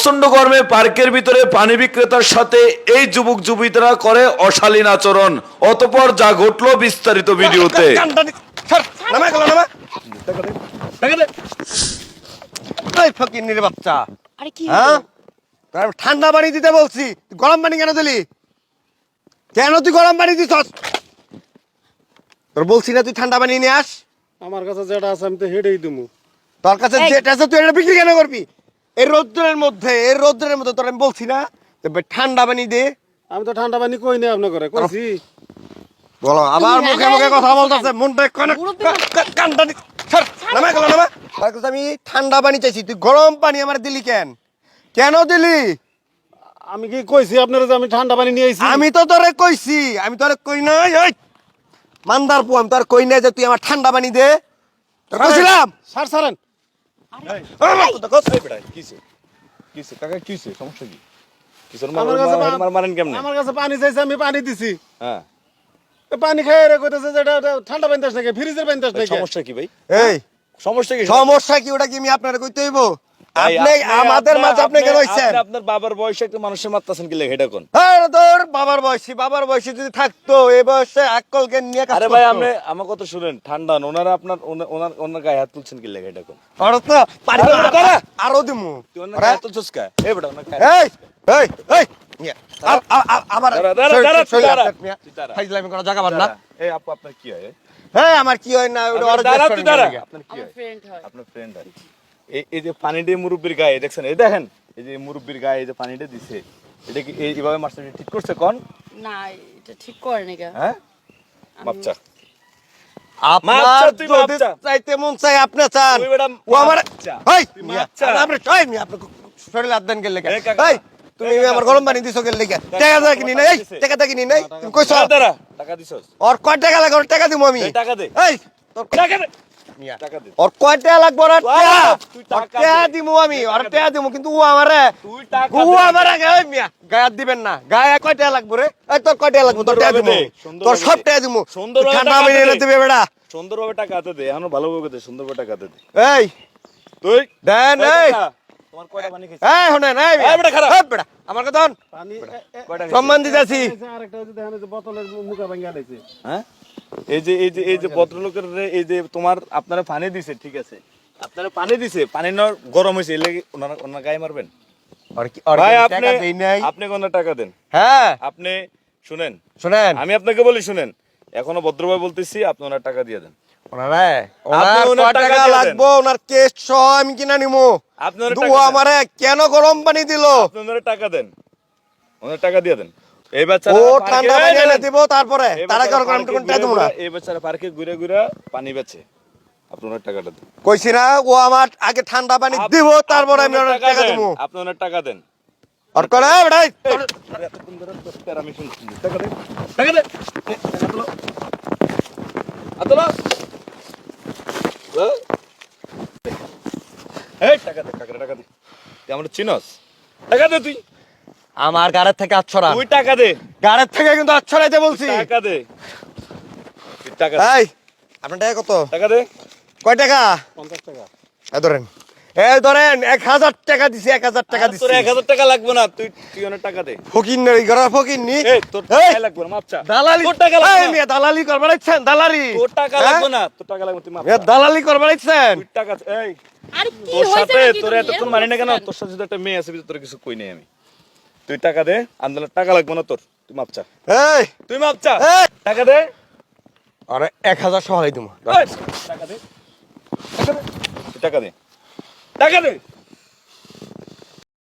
প্রচন্ড গরমে পার্কের ভিতরে পানি বিক্রেতার সাথে এই যুবক যুবতীরা করে অশালীন আচরণ, অতঃপর যা ঘটলো বিস্তারিত ভিডিওতে। বাচ্চা আরে কি হ্যাঁ হলো? ঠান্ডা পানি দিতে বলছি, তুই গরম পানি কেন দিলি? কেন তুই গরম পানি দিছস? তোর বলছি না তুই ঠান্ডা পানি নিয়ে আস। আমার কাছে যেটা আছে আমি তো হেডেই দিমু। তোর কাছে এই। যেটা আছে তুই এটা বিক্রি কেন করবি? এই রৌদ্রের মধ্যে তোর আমি বলছি না যে ভাই ঠান্ডা পানি দে। আমি তো ঠান্ডা পানি কই না আপনার করে কইছি। বলো আবার তুমি মুখে মুখে কথা বলতেছে, মনটা কোন মুরব্বি কানটা দি ছাড় নামা গেল নামা। তোর কাছে আমি ঠান্ডা পানি চাইছি, তুই গরম পানি আমার দিলি কেন? কেন দিলি? আমি কি কইছি আপনারা যে আমি ঠান্ডা পানি নিয়ে আইছি? আমি তো তোরে কইছি, আমি তোরে কই নাই ওই মান্দার পো, আমি তোর কই নাই যে তুই আমার ঠান্ডা পানি দে। তোর কইছিলাম স্যার ছাড়েন। আমার কাছে পানি চাইছে, আমি পানি দিছি। এ পানি খাই রে কইতেছে যে এটা ঠান্ডা পানি দাস নাকি ফ্রিজের পানি দাস নাকি? সমস্যা কি ভাই? এই সমস্যা কি? সমস্যা কি ওটা কি আমি আপনারে কইতে হইব? ভাই, আপনি আমাদের মাঝে আপনি কেন হইছেন? আপনি আপনার বাবার বয়সে একটা মানুষের মারতাছেন কি লেগে এটা কোন? হ্যাঁ তোর বাবার বয়সী যদি থাকতো এই বয়সে আকলকে নিয়ে কাজ আরে করতো। ভাই আপনি আমার কথা শুনেন, ঠান্ডা না, ওনারা আপনার ওনার গায়ে হাত তুলছেন কি লেগে এটা কোন? আর তো পারি আরে দাঁড়া। আরো দিমু। তুই ওনার গায়ে হাত তুলছিস কা? এই বেটা ওনার গায়ে এই এই এই মিয়া, আবার দাঁড়া, তুই দাঁড়া। ফাইজলামি করা জায়গা বাদ না। এই আপু আপনার কি হয়? হ্যাঁ আমার কি হয় না ওটা আপনার ওর দাঁড়া, তুই দাঁড়া। রেস্টুরেন্টে আপনার কি আমার হয়? ফ্রেন্ড হয়। আপনার ফ্রেন্ড হয়। এই যে পানিটা মুরব্বির গায়ে দেখছেন, এই দেখেন এই যে মুরব্বির গায়ে এই যে পানিটা দিছে, এটা কি এইভাবে মারছে ঠিক করছে কোন? না এটা ঠিক করে নাকি? হ্যাঁ মাপচা আপনার মাপচা, তুই যদি মাপচা। চাইতে মন চাই আপনি চান। তুই বেটা ও আমার মাপচা। এই তুই মিয়া, মাপচা। আরে আপনি ছয় মিয়া আপনি শরীরে হাত দেন গেলে এই কাকা। এই তুমি এই কাকা। আমার গরম পানি দিছো গেলে টাকা দা কিনি নাই, এই টাকা দা কিনি নাই, তুমি কইছো দাঁড়া, টাকা দিছস? ওর কয় টাকা লাগবে? ওর টাকা দিমু আমি। এই টাকা দে। এই তোর টাকা দে। মিয়া টাকা দে। ওর কয় টাকা লাগবে? ওর টাকা তুই ওর টাকা টাকা দে। দিমু আমি, ওর টাকা দিমু, কিন্তু ও আমারে তুই টাকা ও দে। আমারে ওই মিয়া গায়ে হাত দিবেন না। গায়ে কয় টাকা লাগবে রে? এই তোর কয় টাকা লাগবে? তোর টাকা সুন্দরভাবে দিমু, দে, সুন্দরভাবে তোর সব দে। টাকা দিমু। সুন্দরভাবে তুই ঠান্ডা টাকা পানি দে। এনে দিবে বেটা। সুন্দরভাবে টাকা হাতে দে, এখনো ভালোভাবে দে, সুন্দরভাবে টাকা দে। এই তুই দেন এই এই টাকা, তোমার কয়টা পানি খাইছিস? এই শুনেন এই এই বেটা খারাপ। এই বেটা আমার কথা শোন। পানি কয়টা খাইছিস? সম্মান দিতেছি। আরেকটা যদি দেখেন যে বোতলের মুখা ভাঙা লাইছে। হ্যাঁ এই যে ভদ্রলোকের এই যে তোমার আপনারা পানি দিছে, ঠিক আছে, আপনারা পানি দিছে, পানি না গরম হয়েছে, এলে ওনার গায়ে মারবেন? ভাই আপনি দেই নাই। আপনি কোন টাকা দেন? হ্যাঁ আপনি শুনেন, শুনেন আমি আপনাকে বলি শুনেন, এখনো ভদ্রভাবে বলতেছি, আপনি ওনার টাকা দিয়ে দেন। ওনারে আপনি ওনার ওনার কয় টাকা টাকা দিয়ে দেন। লাগবে? ওনার কেস সহ আমি কিনা নিমু। আপনি ওনার দু টাকা দেন। আমারে কেন গরম পানি দিল? আপনি ওনার টাকা দেন, ওনার টাকা দিয়ে দেন। এই বাচ্চারা ও পার্কে- ঠান্ডা পানি এনে দিব তারপরে এই তারা বাচ্চারা গরম পার্কে কোন টাকা দিব না। এই বাচ্চারা পার্কে ঘুরে ঘুরে পানি বেচে, আপনি ওনার টাকাটা দেন। কইছি না ও আমার আগে ঠান্ডা পানি দিব তারপরে আমি ওর টাকা দিব। আপনি ওনার টাকা দেন। আর করে বেটাই এতক্ষণ ধরে তোর প্যারা আমি শুনছি। টাকা দে, টাকা দে। টাকা তোলো। হাত তোলো। এই টাকা দে, টাকা দে। তুই আমার চিনস? টাকা দে তুই। আমার গাড়ির থেকে আচ্ছরা, তুই টাকা দে। গাড়ির থেকে কিন্তু আচ্ছরাইতে বলছি। টাকা দে। তুই টাকা দে। এই আপনার টাকা কত? টাকা দে। কয় টাকা? 50 টাকা। এই ধরেন 1000 টাকা দিছি, 1000 টাকা দিছি। তোর 1000 টাকা লাগবে না, তুই ওনার টাকা দে। ফকির নেই ঘরের ফকির নি। এই তোর টাকা লাগবে না, মাপচা। দালালি তোর টাকা লাগবে এই না। মিয়া দালালি করবার ইচ্ছেন? দালালি তোর টাকা হ্যাঁ? লাগবে না, তোর টাকা লাগবে, তুই মাপ। মিয়া দালালি করবার ইচ্ছেন? তুই টাকা এই আরে কি তোর হইছে সাথে নাকি? তোর তুমি এতক্ষণ এরকম মানি না কেন? করছেন? তোর সাথে যদি একটা মেয়ে আছে, তোর কিছু কই নাই আমি। তুই টাকা দে, আন্দোলন টাকা লাগবে না তোর, তুই মাপচা। এই তুই মাপচা। এই টাকা দে। আরে 1000 সহায় দিমু। এই, টাকা দে। টাকা দে। তুই টাকা দে। টাকা দে।